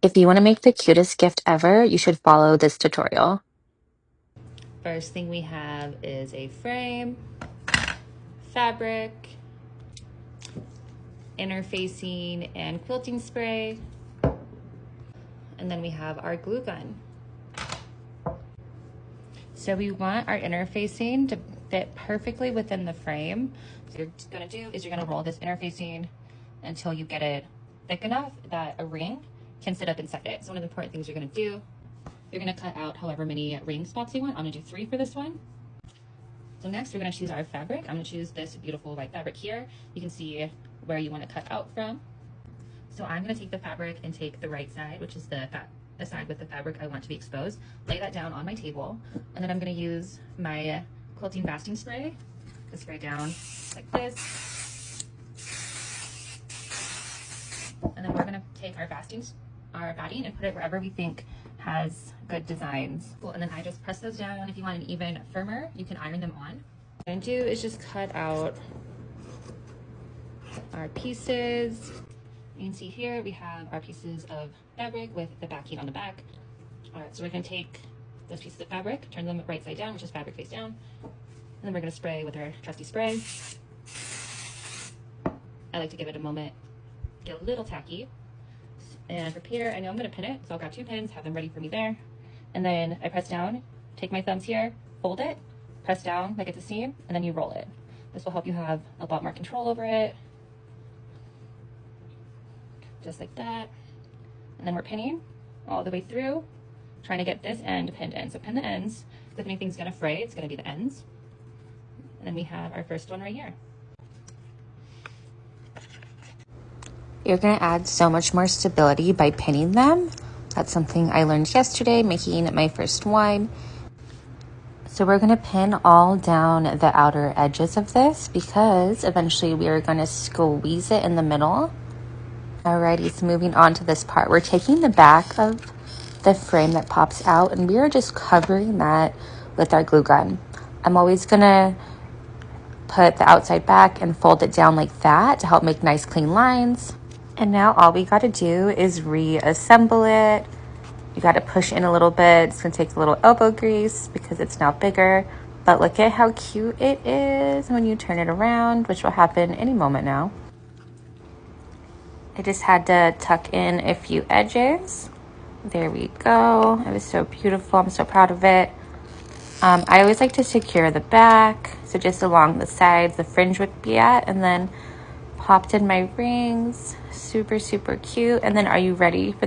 If you want to make the cutest gift ever, you should follow this tutorial. First thing we have is a frame, fabric, interfacing and quilting spray, and then we have our glue gun. So we want our interfacing to fit perfectly within the frame. So what you're gonna do is you're gonna roll this interfacing until you get it thick enough that a ring can sit up inside it. So one of the important things you're gonna do, you're gonna cut out however many ring spots you want. I'm gonna do 3 for this one. So next we're gonna choose our fabric. I'm gonna choose this beautiful white fabric here. You can see where you wanna cut out from. So I'm gonna take the fabric and take the right side, which is the side with the fabric I want to be exposed, lay that down on my table, and then I'm gonna use my quilting basting spray to spray down like this. And then we're gonna take our batting and put it wherever we think has good designs. Cool. And then I just press those down. If you want an even firmer, you can iron them on. What I'm gonna do is just cut out our pieces. You can see here we have our pieces of fabric with the backing on the back. All right, so we're gonna take those pieces of fabric, turn them right side down, which is fabric face down, and then we're gonna spray with our trusty spray. I like to give it a moment, get a little tacky. And for here, I know I'm gonna pin it, so I'll grab 2 pins, have them ready for me there. And then I press down, take my thumbs here, fold it, press down like it's a seam, and then you roll it. This will help you have a lot more control over it. Just like that. And then we're pinning all the way through, trying to get this end pinned in. So pin the ends. If anything's gonna fray, it's gonna be the ends. And then we have our first one right here. You're going to add so much more stability by pinning them. That's something I learned yesterday making my first one. So we're going to pin all down the outer edges of this because eventually we are going to squeeze it in the middle. Alrighty, so moving on to this part. We're taking the back of the frame that pops out and we are just covering that with our glue gun. I'm always going to put the outside back and fold it down like that to help make nice clean lines. And now all we got to do is reassemble it. You got to push in a little bit. It's going to take a little elbow grease because it's now bigger. But look at how cute it is when you turn it around, which will happen any moment now. I just had to tuck in a few edges. There we go. It was so beautiful. I'm so proud of it. I always like to secure the back. So just along the sides, the fringe would be at, and then popped in my rings. Super, super cute. And then are you ready for